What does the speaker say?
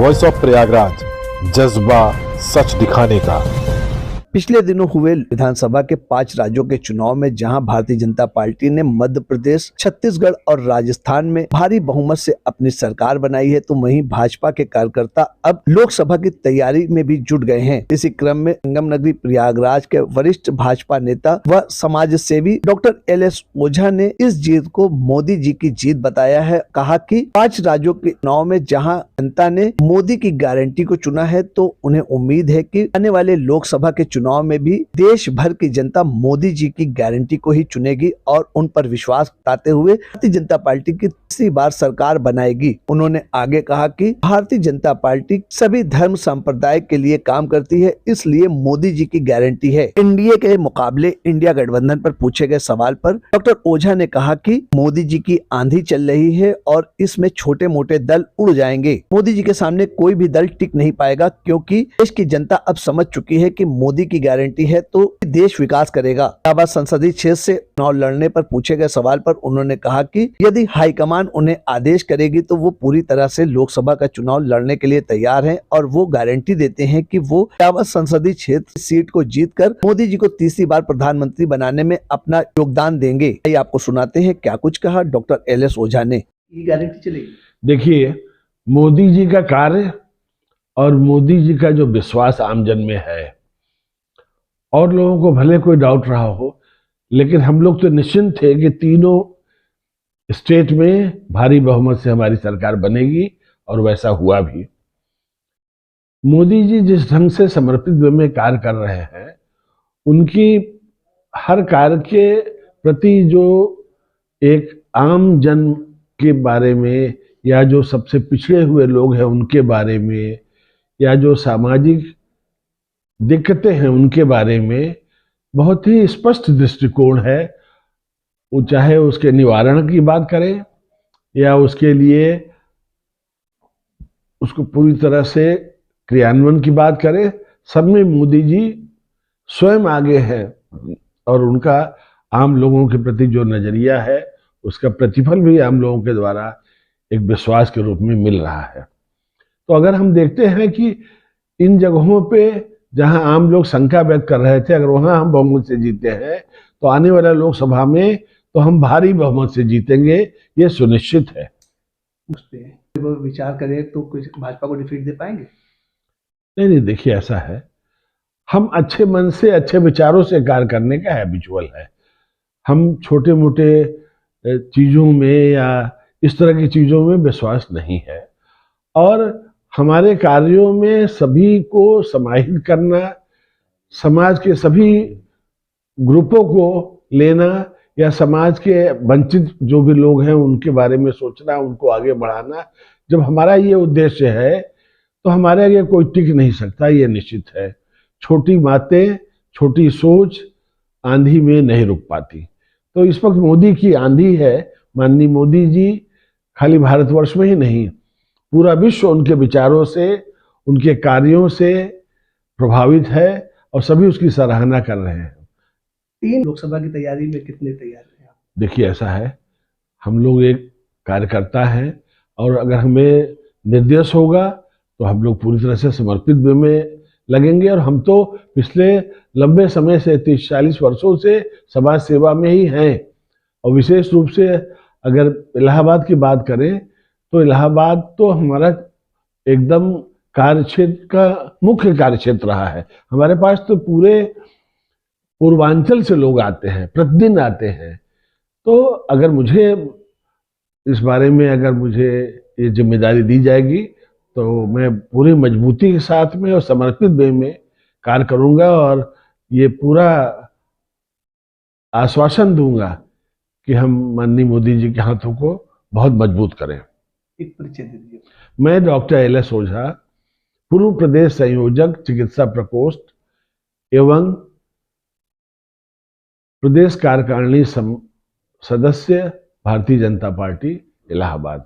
Voice of Prayagraj, जज्बा सच दिखाने का। पिछले दिनों हुए विधानसभा के 5 राज्यों के चुनाव में जहां भारतीय जनता पार्टी ने मध्य प्रदेश, छत्तीसगढ़ और राजस्थान में भारी बहुमत से अपनी सरकार बनाई है, तो वहीं भाजपा के कार्यकर्ता अब लोकसभा की तैयारी में भी जुट गए हैं। इसी क्रम में संगम नगरी प्रयागराज के वरिष्ठ भाजपा नेता व समाज सेवी डॉक्टर LS ओझा ने इस जीत को मोदी जी की जीत बताया है। कहा कि 5 राज्यों के चुनाव में जहां जनता ने मोदी की गारंटी को चुना है, तो उन्हें उम्मीद है कि आने वाले लोकसभा के चुनाव में भी देश भर की जनता मोदी जी की गारंटी को ही चुनेगी और उन पर विश्वास जताते हुए भारतीय जनता पार्टी की तीसरी बार सरकार बनाएगी। उन्होंने आगे कहा कि भारतीय जनता पार्टी सभी धर्म संप्रदाय के लिए काम करती है, इसलिए मोदी जी की गारंटी है। एनडीए के मुकाबले इंडिया गठबंधन पर पूछे गए सवाल पर डॉक्टर ओझा ने कहा कि मोदी जी की आंधी चल रही है और इसमें छोटे मोटे दल उड़ जाएंगे। मोदी जी के सामने कोई भी दल टिक नहीं पाएगा, क्योंकि देश की जनता अब समझ चुकी है कि मोदी की गारंटी है तो देश विकास करेगा। इलाहाबाद संसदीय क्षेत्र से चुनाव लड़ने पर पूछे गए सवाल पर उन्होंने कहा कि यदि हाईकमान उन्हें आदेश करेगी तो वो पूरी तरह से लोकसभा का चुनाव लड़ने के लिए तैयार हैं और वो गारंटी देते हैं कि वो इलाहाबाद संसदीय क्षेत्र सीट को जीतकर मोदी जी को तीसरी बार प्रधानमंत्री बनाने में अपना योगदान देंगे। आइए आपको सुनाते हैं क्या कुछ कहा डॉक्टर LS ओझा ने। ये गारंटी चलेगी। देखिए, मोदी जी का कार्य और मोदी जी का जो विश्वास आमजन में है, और लोगों को भले कोई डाउट रहा हो, लेकिन हम लोग तो निश्चिंत थे कि तीनों स्टेट में भारी बहुमत से हमारी सरकार बनेगी, और वैसा हुआ भी। मोदी जी जिस ढंग से समर्पित में कार्य कर रहे हैं, उनकी हर कार्य के प्रति जो एक आम जन के बारे में, या जो सबसे पिछड़े हुए लोग हैं उनके बारे में, या जो सामाजिक दिक्कतें हैं उनके बारे में बहुत ही स्पष्ट दृष्टिकोण है। वो चाहे उसके निवारण की बात करें या उसके लिए उसको पूरी तरह से क्रियान्वयन की बात करें, सब में मोदी जी स्वयं आगे हैं, और उनका आम लोगों के प्रति जो नजरिया है उसका प्रतिफल भी आम लोगों के द्वारा एक विश्वास के रूप में मिल रहा है। तो अगर हम देखते हैं कि इन जगहों पे जहां आम लोग शंका व्यक्त कर रहे थे, अगर वहां हम बहुमत से जीते हैं तो आने वाला लोकसभा में तो हम भारी बहुमत से जीतेंगे, ये सुनिश्चित है। उस पर विचार करें तो कुछ भाजपा को डिफीट दे पाएंगे? नहीं, देखिए ऐसा है, हम अच्छे मन से अच्छे विचारों से कार्य करने का हैबिचुअल है। हम छोटे मोटे चीजों में या इस तरह की चीजों में विश्वास नहीं है, और हमारे कार्यों में सभी को समाहित करना, समाज के सभी ग्रुपों को लेना, या समाज के वंचित जो भी लोग हैं उनके बारे में सोचना, उनको आगे बढ़ाना, जब हमारा ये उद्देश्य है तो हमारे आगे कोई टिक नहीं सकता, ये निश्चित है। छोटी बातें, छोटी सोच आंधी में नहीं रुक पाती। तो इस वक्त मोदी की आंधी है। माननीय मोदी जी खाली भारतवर्ष में ही नहीं, पूरा विश्व उनके विचारों से, उनके कार्यों से प्रभावित है, और सभी उसकी सराहना कर रहे हैं। 3 लोकसभा की तैयारी में कितने तैयार हैं आप? देखिए ऐसा है, हम लोग एक कार्यकर्ता हैं, और अगर हमें निर्देश होगा तो हम लोग पूरी तरह से समर्पित में लगेंगे। और हम तो पिछले लंबे समय से 30-40 वर्षों से समाज सेवा में ही हैं, और विशेष रूप से अगर इलाहाबाद की बात करें तो इलाहाबाद तो हमारा एकदम कार्यक्षेत्र का मुख्य कार्यक्षेत्र रहा है। हमारे पास तो पूरे पूर्वांचल से लोग आते हैं, प्रतिदिन आते हैं। तो अगर मुझे इस बारे में, अगर मुझे ये जिम्मेदारी दी जाएगी तो मैं पूरी मजबूती के साथ में और समर्पित वे में कार्य करूंगा, और ये पूरा आश्वासन दूंगा कि हम माननीय मोदी जी के हाथों को बहुत मजबूत करें। एक परिचय दे दीजिए। मैं डॉक्टर LS ओझा, पूर्व प्रदेश संयोजक चिकित्सा प्रकोष्ठ एवं प्रदेश कार्यकारिणी सदस्य, भारतीय जनता पार्टी इलाहाबाद।